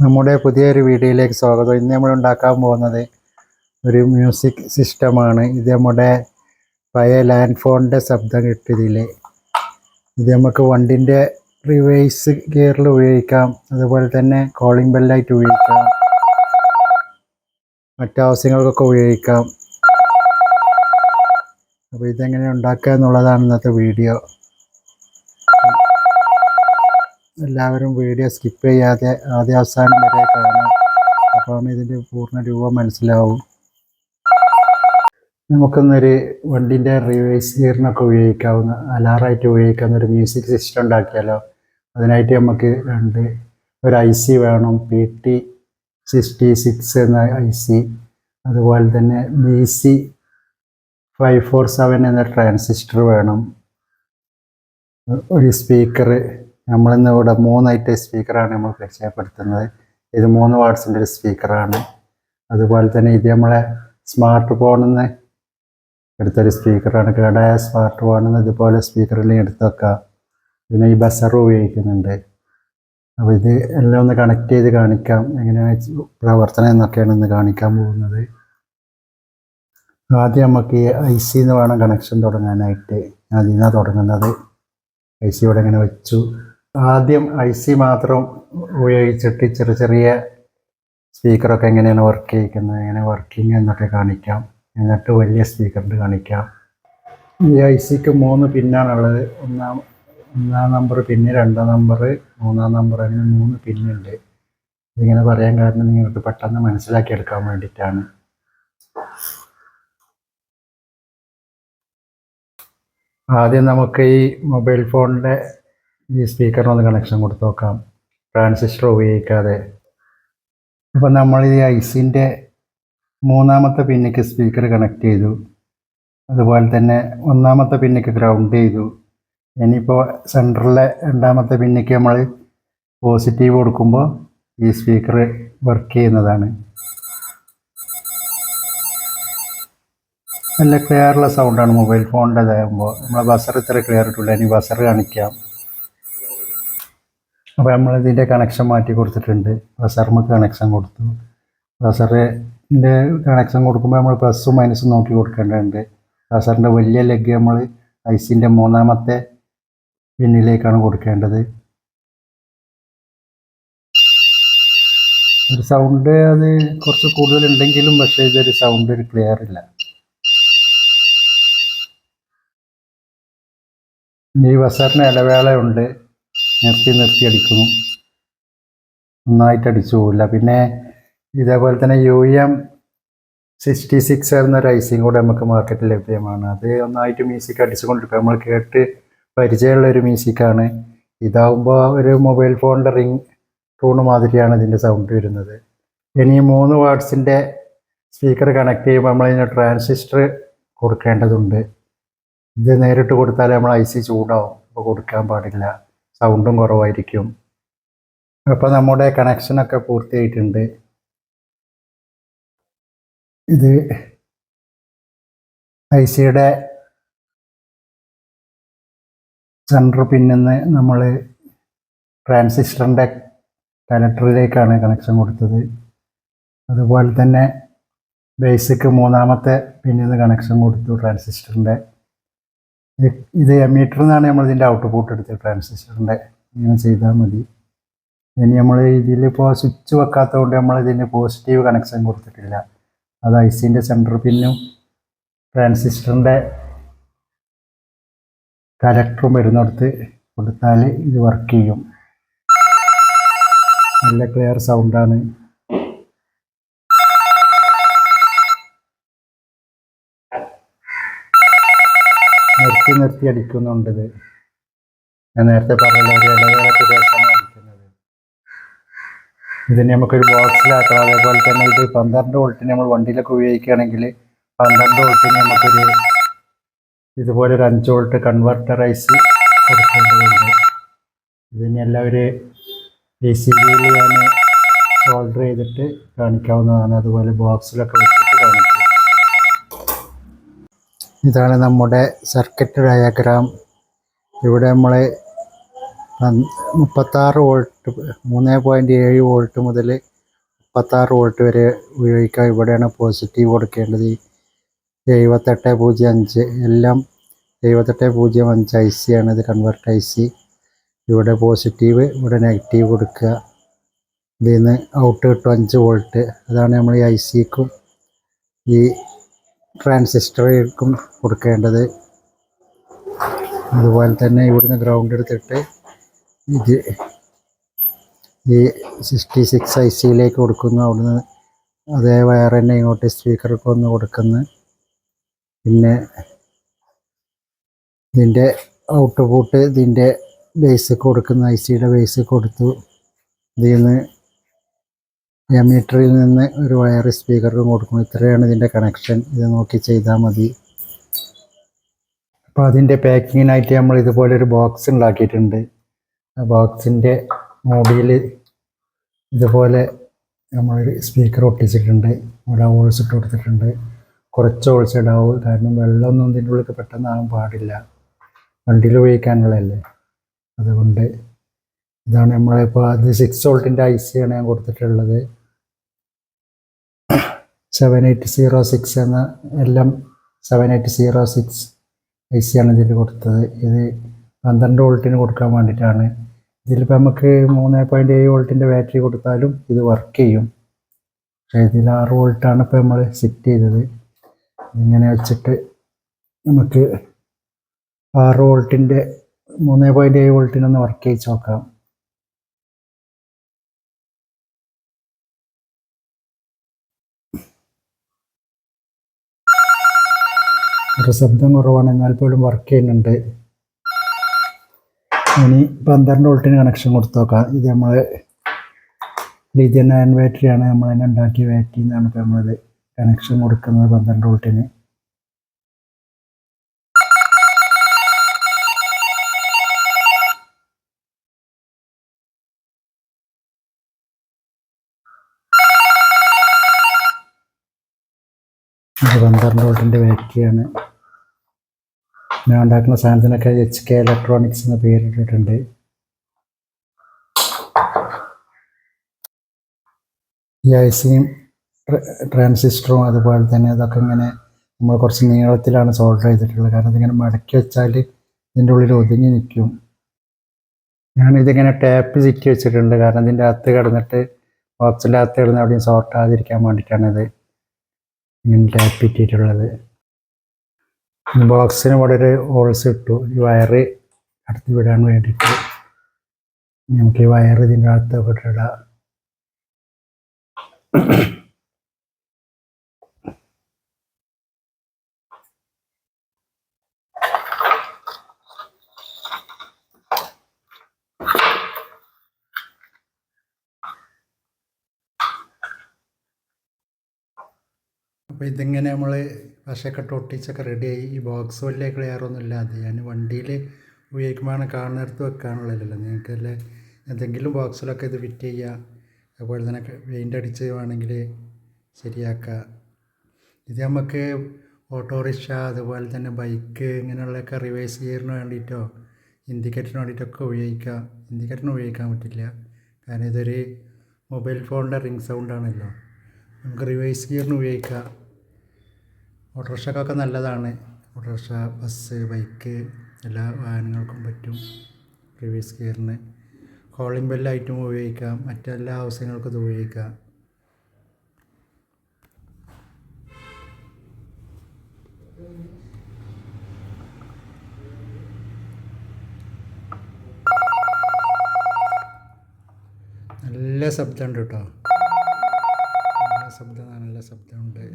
നമ്മുടെ പുതിയൊരു വീഡിയോയിലേക്ക് സ്വാഗതം. ഇന്ന് നമ്മൾ ഉണ്ടാക്കാൻ പോകുന്നത് ഒരു മ്യൂസിക് സിസ്റ്റമാണ്. ഇത് നമ്മുടെ പഴയ ലാൻഡ് ഫോണിൻ്റെ ശബ്ദം കിട്ടിയതിൽ ഇത് നമുക്ക് വണ്ടിൻ്റെ റിവേഴ്സ് ഗിയറിൽ ഉപയോഗിക്കാം, അതുപോലെ തന്നെ കോളിംഗ് ബെല്ലായിട്ട് ഉപയോഗിക്കാം, മറ്റാവശ്യങ്ങൾക്കൊക്കെ ഉപയോഗിക്കാം. അപ്പോൾ ഇതെങ്ങനെ ഉണ്ടാക്കുക എന്നുള്ളതാണ് ഇന്നത്തെ വീഡിയോ. എല്ലാവരും വീഡിയോ സ്കിപ്പ് ചെയ്യാതെ ആദ്യ അവസാനം വരെ കാണാം, അപ്പോൾ ഇതിൻ്റെ പൂർണ്ണ രൂപം മനസ്സിലാവും. നമുക്കൊന്നൊരു വണ്ടിൻ്റെ റിവേഴ്സ് ഗിയറിനൊക്കെ ഉപയോഗിക്കാവുന്ന അലാറായിട്ട് ഉപയോഗിക്കാവുന്ന ഒരു മ്യൂസിക് സിസ്റ്റം ഉണ്ടാക്കിയാലോ. അതിനായിട്ട് നമുക്ക് ഒരു IC വേണം, PT66 എന്ന IC, അതുപോലെ തന്നെ BC547 എന്ന ട്രാൻസിസ്റ്റർ വേണം, ഒരു സ്പീക്കർ. നമ്മളിന്ന് ഇവിടെ 3 ഐറ്റം സ്പീക്കറാണ് നമ്മൾ പരിചയപ്പെടുത്തുന്നത്. ഇത് 3 വാട്ട്സിൻ്റെ ഒരു സ്പീക്കറാണ്. അതുപോലെ തന്നെ ഇത് നമ്മളെ സ്മാർട്ട് ഫോണിൽ നിന്ന് എടുത്തൊരു സ്പീക്കറാണ്. കേടായ സ്മാർട്ട് ഫോണിൽ നിന്ന് ഇതുപോലെ സ്പീക്കറിൽ എടുത്ത് വെക്കാം. പിന്നെ ഈ ബസർ ഉപയോഗിക്കുന്നുണ്ട്. അപ്പോൾ ഇത് എല്ലാം ഒന്ന് കണക്ട് ചെയ്ത് കാണിക്കാം, എങ്ങനെയാണ് പ്രവർത്തനം എന്നൊക്കെയാണ് ഇന്ന് കാണിക്കാൻ പോകുന്നത്. ആദ്യം നമുക്ക് ഈ IC എന്ന് വേണം കണക്ഷൻ തുടങ്ങാനായിട്ട്. അതിൽ നിന്നാണ് തുടങ്ങുന്നത്. IC ഇവിടെ ഇങ്ങനെ വെച്ചു. ആദ്യം IC മാത്രം ഉപയോഗിച്ചിട്ട് ചെറിയ സ്പീക്കറൊക്കെ എങ്ങനെയാണ് വർക്ക് ചെയ്യിക്കുന്നത്, എങ്ങനെ വർക്കിംഗ് എന്നൊക്കെ കാണിക്കാം. എന്നിട്ട് വലിയ സ്പീക്കറിൻ്റെ കാണിക്കാം. ഈ ICക്ക് 3 പിന്നാണുള്ളത്. ഒന്നാം നമ്പർ പിന്ന്, 2ാം നമ്പർ, 3ാം നമ്പർ, അങ്ങനെ 3 പിന്നുണ്ട്. ഇതിങ്ങനെ പറയാൻ കാരണം നിങ്ങൾക്ക് പെട്ടെന്ന് മനസ്സിലാക്കിയെടുക്കാൻ വേണ്ടിയിട്ടാണ്. ആദ്യം നമുക്ക് ഈ മൊബൈൽ ഫോണിൻ്റെ ഈ സ്പീക്കറിനൊന്ന് കണക്ഷൻ കൊടുത്ത് നോക്കാം, ട്രാൻസിസ്റ്റർ ഉപയോഗിക്കാതെ. അപ്പം നമ്മൾ ഈ ICൻ്റെ 3ാമത്തെ പിന്നിക്ക് സ്പീക്കർ കണക്ട് ചെയ്തു. അതുപോലെ തന്നെ 1ാമത്തെ പിന്നിക്ക് ഗ്രൗണ്ട് ചെയ്തു. ഇനിയിപ്പോൾ സെൻറ്ററിലെ 2ാമത്തെ പിന്നിക്ക് നമ്മൾ പോസിറ്റീവ് കൊടുക്കുമ്പോൾ ഈ സ്പീക്കർ വർക്ക് ചെയ്യുന്നതാണ്. നല്ല ക്ലിയറുള്ള സൗണ്ടാണ് മൊബൈൽ ഫോണിൻ്റെതാകുമ്പോൾ. നമ്മളെ ബസർ ഇത്ര ക്ലിയർ ഇട്ടില്ല. ഇനി ബസർ കാണിക്കാം. അപ്പോൾ നമ്മളിതിൻ്റെ കണക്ഷൻ മാറ്റി കൊടുത്തിട്ടുണ്ട്. ബസറിന് കണക്ഷൻ കൊടുത്തു. ബസറിൻ്റെ കണക്ഷൻ കൊടുക്കുമ്പോൾ നമ്മൾ പ്ലസും മൈനസും നോക്കി കൊടുക്കേണ്ടതുണ്ട്. ബസറിൻ്റെ വലിയ ലെഗ് നമ്മൾ ICൻ്റെ 3ാമത്തെ പിന്നിലേക്കാണ് കൊടുക്കേണ്ടത്. ഒരു സൗണ്ട് അത് കുറച്ച് കൂടുതലുണ്ടെങ്കിലും പക്ഷേ ഇതൊരു സൗണ്ട് ഒരു ക്ലിയർ ഇല്ല. ഈ ബസറിന് ഇടവേളയുണ്ട്, നിർത്തി അടിക്കുന്നു, നന്നായിട്ട് അടിച്ചു പോവില്ല. പിന്നെ ഇതേപോലെ തന്നെ UM66 എന്നൊരു ICയും കൂടെ നമുക്ക് മാർക്കറ്റിൽ ലഭ്യമാണ്. അത് ഒന്നായിട്ട് മ്യൂസിക് അടിച്ചുകൊണ്ടിരിക്കുക. നമ്മൾ കേട്ട് പരിചയമുള്ള ഒരു മ്യൂസിക്കാണ്. ഇതാവുമ്പോൾ ഒരു മൊബൈൽ ഫോണിൻ്റെ റിംഗ് ടൂണ് മാതിരിയാണ് ഇതിൻ്റെ സൗണ്ട് വരുന്നത്. ഇനി 3 വാട്ട്സിൻ്റെ സ്പീക്കർ കണക്ട് ചെയ്യുമ്പോൾ നമ്മളിതിന് ട്രാൻസിസ്റ്റർ കൊടുക്കേണ്ടതുണ്ട്. ഇത് നേരിട്ട് കൊടുത്താൽ നമ്മൾ IC ചൂടാവും. അപ്പോൾ കൊടുക്കാൻ പാടില്ല, സൗണ്ടും കുറവായിരിക്കും. അപ്പോൾ നമ്മുടെ കണക്ഷനൊക്കെ പൂർത്തിയായിട്ടുണ്ട്. ഇത് ICയുടെ സെൻറ്റർ പിന്നിന്ന് നമ്മൾ ട്രാൻസിസ്റ്ററിൻ്റെ കണക്ടറിലേക്കാണ് കണക്ഷൻ കൊടുത്തത്. അതുപോലെ തന്നെ ബേസിക്ക് 3ാമത്തെ പിന്നിന്ന് കണക്ഷൻ കൊടുത്തു ട്രാൻസിസ്റ്ററിൻ്റെ. ഇത് എമ്മീറ്ററിൽ നിന്നാണ് നമ്മൾ ഇതിൻ്റെ ഔട്ട്പുട്ട് എടുത്തത് ട്രാൻസിസ്റ്ററിൻ്റെ. ഇങ്ങനെ ചെയ്താൽ മതി. ഇനി നമ്മൾ ഇതിലിപ്പോൾ സ്വിച്ച് വെക്കാത്തത് കൊണ്ട് നമ്മൾ ഇതിന് പോസിറ്റീവ് കണക്ഷൻ കൊടുത്തിട്ടില്ല. അത് ICൻ്റെ സെൻറ്റർ പിന്നും ട്രാൻസിസ്റ്ററിൻ്റെ കലക്ടറും വരുന്നിടത്ത് കൊടുത്താൽ ഇത് വർക്ക് ചെയ്യും. നല്ല ക്ലിയർ സൗണ്ടാണ്. നിർത്തി അടിക്കുന്നുണ്ട്. ഞാൻ നേരത്തെ പറഞ്ഞ ഒരു ഇടവേളയ്ക്ക് ശേഷമാണ് അടിക്കുന്നത്. ഇതിന് നമുക്കൊരു ബോക്സിലാക്കണം. അതേപോലെ തന്നെ ഇത് 12 വോൾട്ടിന് നമ്മൾ വണ്ടിയിലൊക്കെ ഉപയോഗിക്കുകയാണെങ്കിൽ 12 വോൾട്ടിന് നമുക്കൊരു ഇതുപോലെ ഒരു 5 വോൾട്ട് കൺവെർട്ടർ IC കൊടുക്കേണ്ടതുണ്ട്. ഇതിനെല്ലാം ഒരു PCBയിൽ ഞാൻ സോൾഡർ ചെയ്തിട്ട് കാണിക്കാവുന്നതാണ്. അതുപോലെ ബോക്സിലൊക്കെ വെച്ചിട്ട് കാണിക്കും. ഇതാണ് നമ്മുടെ സർക്യൂട്ട് ഡയഗ്രാം. ഇവിടെ നമ്മൾ 36 വോൾട്ട് 3.7 വോൾട്ട് മുതൽ 36 വോൾട്ട് വരെ ഉപയോഗിക്കാം. ഇവിടെയാണ് പോസിറ്റീവ് കൊടുക്കേണ്ടത്. 7805 എല്ലാം 7805 ഐ സി ആണ്. ഇത് കൺവെർട്ട് ഐ സി. ഇവിടെ പോസിറ്റീവ്, ഇവിടെ നെഗറ്റീവ് കൊടുക്കുക. ഇതിൽ നിന്ന് ഔട്ട് കിട്ടും 5 വോൾട്ട്. അതാണ് നമ്മൾ ഈ ഐ സിക്കും ഈ ട്രാൻസിസ്റ്ററിനും കൊടുക്കേണ്ടത്. അതുപോലെ തന്നെ ഇവിടുന്ന് ഗ്രൗണ്ട് എടുത്തിട്ട് ഇത് ഈ 66 ഐ സിയിലേക്ക് കൊടുക്കുന്നു. അവിടുന്ന് അതേ വയർ തന്നെ ഇങ്ങോട്ട് സ്പീക്കർക്ക് ഒന്ന് കൊടുക്കുന്നു. പിന്നെ ഇതിൻ്റെ ഔട്ട്പുട്ട് ഇതിൻ്റെ ബേസ് കൊടുക്കുന്ന ഐ സിയുടെ ബേസ് കൊടുത്തു. ഇതിൽ നിന്ന് എമീറ്ററിൽ നിന്ന് ഒരു വയർ സ്പീക്കറിനും കൊടുക്കുന്നു. ഇത്രയാണ് ഇതിൻ്റെ കണക്ഷൻ. ഇത് നോക്കി ചെയ്താൽ മതി. അപ്പോൾ അതിൻ്റെ പാക്കിങ്ങിനായിട്ട് നമ്മൾ ഇതുപോലെ ഒരു ബോക്സ് ഉണ്ടാക്കിയിട്ടുണ്ട്. ആ ബോക്സിൻ്റെ മൂടിയിൽ ഇതുപോലെ നമ്മളൊരു സ്പീക്കർ ഒട്ടിച്ചിട്ടുണ്ട്. ഇവിടെ ഹോൾസ് ഇട്ട് കൊടുത്തിട്ടുണ്ട്. കുറച്ച് ഹോൾസ് ഇടാവും, കാരണം വെള്ളമൊന്നും ഇതിൻ്റെ ഉള്ളിൽ പെട്ടെന്നാകാൻ പാടില്ല. വണ്ടിയിൽ ഉപയോഗിക്കാനുള്ളതല്ലേ. അതുകൊണ്ട് ഇതാണ് നമ്മളിപ്പോൾ അത് 6 വോൾട്ടിൻ്റെ ഐ സി ആണ് ഞാൻ കൊടുത്തിട്ടുള്ളത്. 7806 എന്ന എല്ലാം 7806 ഐ സി ആണ് ഇതിൽ കൊടുത്തത്. ഇത് 12 വോൾട്ടിന് കൊടുക്കാൻ വേണ്ടിയിട്ടാണ്. ഇതിലിപ്പോൾ നമുക്ക് 3.7 വോൾട്ടിൻ്റെ ബാറ്ററി കൊടുത്താലും ഇത് വർക്ക് ചെയ്യും. പക്ഷേ ഇതിൽ 6 വോൾട്ടാണ് ഇപ്പോൾ നമ്മൾ സെറ്റ് ചെയ്തത്. ഇങ്ങനെ വെച്ചിട്ട് നമുക്ക് 6 വോൾട്ടിൻ്റെ 3.7 വോൾട്ടിനൊന്ന് വർക്ക് ചെയ്ത് നോക്കാം. ഒരു ശബ്ദം കുറവാണ്, എന്നാൽ പോലും വർക്ക് ചെയ്യുന്നുണ്ട്. ഇനി 12 വോൾട്ടിന് കണക്ഷൻ കൊടുത്തു നോക്കാം. ഇത് നമ്മൾ ലിഥിയം അയൺ ബാറ്ററിയാണ്, നമ്മൾ തന്നെ ഉണ്ടാക്കിയ ബാറ്ററി എന്നാണ് ഇപ്പോൾ നമ്മളത് കണക്ഷൻ കൊടുക്കുന്നത് 12 വോൾട്ടിന്. ഇത് 12 വോൾട്ടിൻ്റെ ബാറ്ററിയാണ്. ഞാൻ ഉണ്ടാക്കുന്ന സാധനത്തിനൊക്കെ HK ഇലക്ട്രോണിക്സ് എന്ന പേരിട്ടിട്ടുണ്ട്. ഈ ഐസിയും ട്രാൻസിസ്റ്ററും അതുപോലെ തന്നെ ഇതൊക്കെ ഇങ്ങനെ നമ്മൾ കുറച്ച് നീളത്തിലാണ് സോൾഡർ ചെയ്തിട്ടുള്ളത്. കാരണം ഇതിങ്ങനെ മടക്കി വെച്ചാൽ ഇതിൻ്റെ ഉള്ളിൽ ഒതുങ്ങി നിൽക്കും. ഞാനിതിങ്ങനെ ടാപ്പ് ചുറ്റി വെച്ചിട്ടുണ്ട്. കാരണം ഇതിൻ്റെ അകത്ത് കിടന്നിട്ട് ബോക്സിൻ്റെ അകത്ത് കിടന്ന് അവിടെയും സോർട്ടാതിരിക്കാൻ വേണ്ടിയിട്ടാണിത് ഇങ്ങനെ ടാപ്പ് ഇട്ടിട്ടുള്ളത്. ബോക്സിന് ഇവിടെ ഒരു ഹോൾസ് ഇട്ടു, ഈ വയറ് അടുത്ത് വിടാൻ വേണ്ടിയിട്ട്. നമുക്ക് ഈ വയർ ഇതിൻ്റെ അകത്ത് ഇടാം. അപ്പോൾ ഇതിങ്ങനെ നമ്മൾ വശക്കെട്ട് ഒട്ടിച്ചൊക്കെ റെഡിയായി. ഈ ബോക്സ് വലിയ ക്ലിയറൊന്നും ഇല്ലാതെ ഞാൻ വണ്ടിയിൽ ഉപയോഗിക്കുമ്പോഴാണ് കാണുന്നിടത്ത് വെക്കാനുള്ളതല്ലോ. നിങ്ങൾക്കല്ലേ എന്തെങ്കിലും ബോക്സിലൊക്കെ ഇത് ഫിറ്റ് ചെയ്യുക. അതുപോലെ തന്നെ പെയിൻ്റ് അടിച്ച് വേണമെങ്കിൽ ശരിയാക്കുക. ഇത് നമുക്ക് ഓട്ടോറിക്ഷ അതുപോലെ തന്നെ ബൈക്ക് ഇങ്ങനെയുള്ളതൊക്കെ റിവേഴ്സ് ഗിയറിന് വേണ്ടിയിട്ടോ ഇൻഡിക്കേറ്ററിന് വേണ്ടിയിട്ടൊക്കെ ഉപയോഗിക്കാം. ഇൻഡിക്കേറ്ററിന് ഉപയോഗിക്കാൻ പറ്റില്ല, കാരണം ഇതൊരു മൊബൈൽ ഫോണിൻ്റെ റിംഗ് സൗണ്ടാണല്ലോ. നമുക്ക് റിവേഴ്സ് ഗിയറിന് ഉപയോഗിക്കാം. ഓട്ടോറിക്ഷക്കൊക്കെ നല്ലതാണ്. ഓട്ടോറിക്ഷ, ബസ്, ബൈക്ക് എല്ലാ വാഹനങ്ങൾക്കും പറ്റും റിവേഴ്സ് ഗിയറിന്. കോളിംഗ് ബെല്ലായിട്ടും ഉപയോഗിക്കാം, മറ്റെല്ലാ ആവശ്യങ്ങൾക്കും ഇത് ഉപയോഗിക്കാം. നല്ല ശബ്ദമുണ്ട് കേട്ടോ, നല്ല ശബ്ദമുണ്ട്.